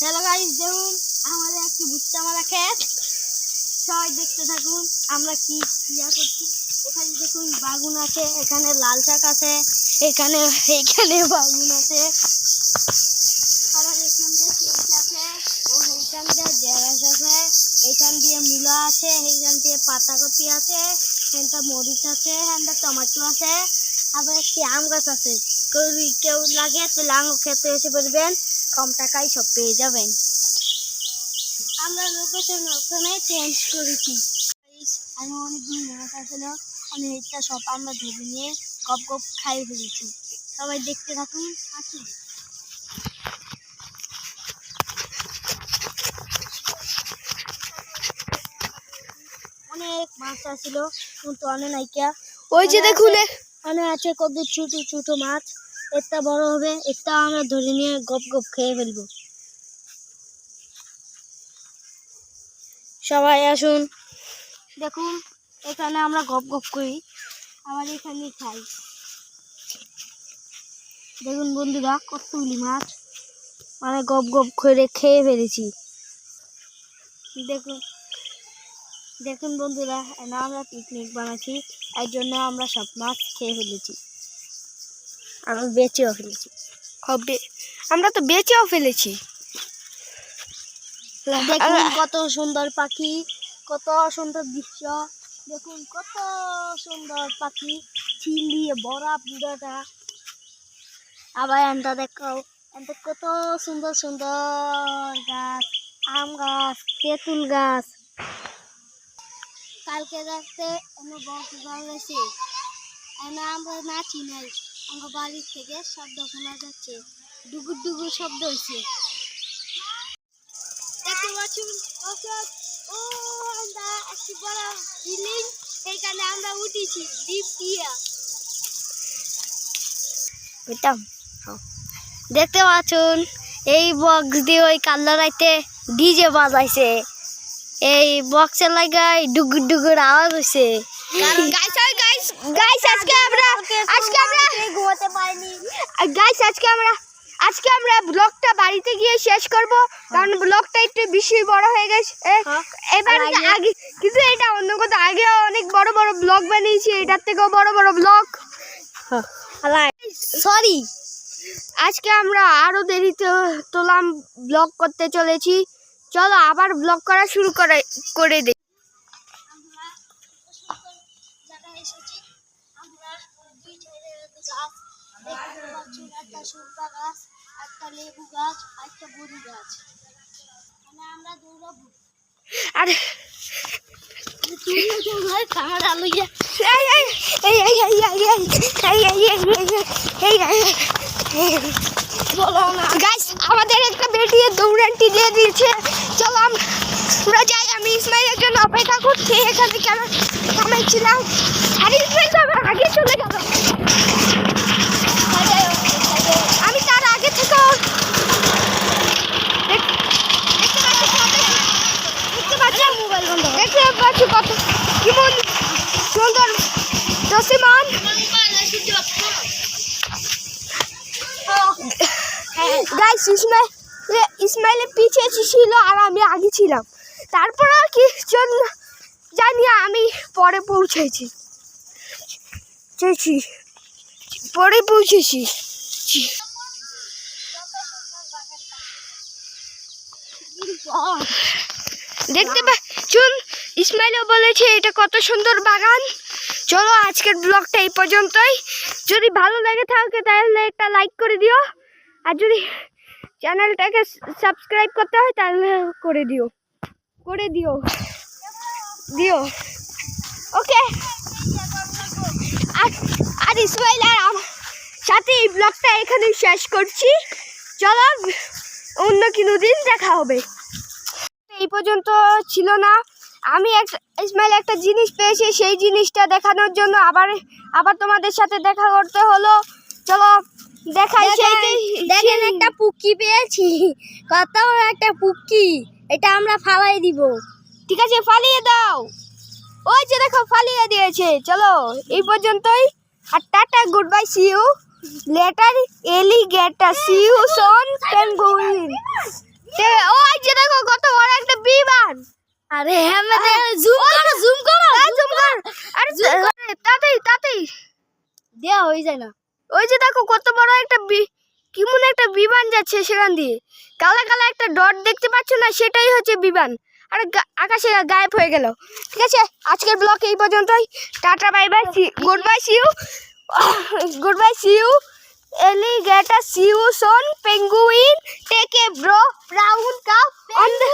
Hello guys, দেখুন আমাদের একটি ভুট্টা মারা ক্ষেত। সবাই দেখতে থাকুন আমরা কি ইয়া করছি। এখানে দেখুন বাগুন আছে, এখানে লাল শাক আছে, এখানে বাগুন আছে, আবার এখান দিয়ে পেঁয়াজ আছে, ও এইখান দিয়ে ঢেঁড়স আছে, এখান দিয়ে মূলা আছে, এইখান দিয়ে পাতাকপি আছে, এখানটা মরিচ আছে, এখানটা টমেটো আছে, আবার একটি আম গাছ আছে। কেউ লাগে তাহলে আম খেতে এসে বলবেন, কম টাকায় সব পেয়ে যাবেন। আমরা লোকেশন ওখানে চেঞ্জ করেছি। আমি অনেকগুলো মাছ ছিল, অনেকটা সব আমরা ধরে নিয়ে গপ গপ খাই ফেলেছি। সবাই দেখতে থাকুন। আসুন। অনেক মাছ আছিল কিন্তু অনেক নাইকা। ওই যে দেখুন অনেক আছে কত ছোট ছোট মাছ। একটা বড় হবে, একটা আমরা ধরে নিয়ে গপ গপ খেয়ে ফেলবো। সবাই আসুন, দেখুন এখানে আমরা গপ গপ করি, আবার এখানে খাই। দেখুন বন্ধুরা কতগুলি মাছ মানে গপ গপ করে খেয়ে ফেলেছি। দেখুন দেখুন বন্ধুরা, আমরা পিকনিক বানাচ্ছি, এর জন্য আমরা সব মাছ খেয়ে ফেলেছি, আমরা বেচেও ফেলেছি। আমরা তো বেচেও ফেলেছি। দেখুন কত সুন্দর পাখি, কত সুন্দর দৃশ্য। দেখুন কত সুন্দর পাখি, চিলিয়ে বড়া পুরাটা। আবার এনটা দেখো, এনটা কত সুন্দর সুন্দর গাছ, আম গাছ, তেঁতুল গাছ। কালকে রাতে আমরা বক্স বাজাইছি, আমরা নাচি নাই, আমার বাড়ির থেকে শব্দ শোনা যাচ্ছে, ডুগুর ডুগুর শব্দ হয়েছে। দেখতে পাচ্ছেন ও আমরা একটি বড় বিল্ডিং, এইখানে আমরা উঠেছি লিফট দিয়া। দেখতে পাচ্ছেন এই বক্স দিয়ে ওই কাল্লা রাইতে ডিজে বাজাইছে, এই বক্সের লাগাই ডুগুর ডুগুর আওয়াজ হয়েছে। আজকে আমরা ব্লগটা বাড়িতে গিয়ে শেষ করব, কারণ ব্লগটা একটু বেশি বড় হয়ে গেছে। এবার আগে কিন্তু এটা অন্য কথা, আগে অনেক বড় বড় ব্লগ বানিয়েছি, এটার থেকেও বড় বড় ব্লগ। সরি, আজকে আমরা আরো দেরিতে তোলাম ব্লগ করতে চলেছি। চলো আবার ব্লগ করা শুরু করে দিই। একটা সুরপা গাছ, একটা লেবু গাছ, একটা বড়ি গাছ। আমরা দৌড়াবো। আরে আমাদের একটা বেটি দৌড়ানটি দিয়ে দিয়েছে। চলো আমরা যাই, আমি ইসমাইলের জন্য অপেক্ষা করছি। এখানে কেন থামাইছিলাম, আর ইসমাইল তো আমার আগে চলে গেল। আমি তার আগে থেকে দেখতে পাচ্ছি কত কেমন সুন্দর দশমান। ইসমাইলের পিছিয়ে ছিল আর আমি আগে ছিলাম, তারপর কি জানি আমি পরে পৌঁছেছি, দেখতে পাচ্ছেন ইসমাইলও বলেছে এটা কত সুন্দর বাগান। চলো আজকের ব্লগটা এই পর্যন্তই। যদি ভালো লাগে থাকে তাহলে একটা লাইক করে দিও, আর যদি চ্যানেলটাকে সাবস্ক্রাইব করতে হয় তাহলে করে দিও ওকে। আর ইসমাইল আর আমার সাথে এই ব্লগটা এখানে শেষ করছি। চলো অন্য কোনো দিন দেখা হবে। এই পর্যন্ত ছিল না, আমি ইসমাইল একটা জিনিস পেয়েছি, সেই জিনিসটা দেখানোর জন্য আবার তোমাদের সাথে দেখা করতে হলো। চলো দেখাই। দেখেন একটা পুক্কি পেয়েছি, কত বড় একটা পুক্কি, এটা আমরা ফালাই দিব। ঠিক আছে, ফালিয়ে দাও। ওই যে দেখো ফালিয়ে দিয়েছে। চলো এই পর্যন্তই, আর tata, good bye, see you later, alligator, see you soon, penguin. ওই যে দেখো কত বড় একটা বিমান। আরে হ্যাঁ জুম করো জুম করো জুম কর। আরে তাতেই দেয়া হয়ে যায় না। ওই যে দেখো কত বড় একটা কেমন একটা বিমান যাচ্ছে সেখান দিয়ে, কালা কালা একটা ডট দেখতে পাচ্ছ না, সেটাই হচ্ছে বিমান। আর আকাশে গায়েব হয়ে গেল। ঠিক আছে, আজকের ব্লগ এই পর্যন্তই। Tata bye bye, good bye, see you, good bye, see you, alligator, see you soon, penguin, take a bro, brown cow on the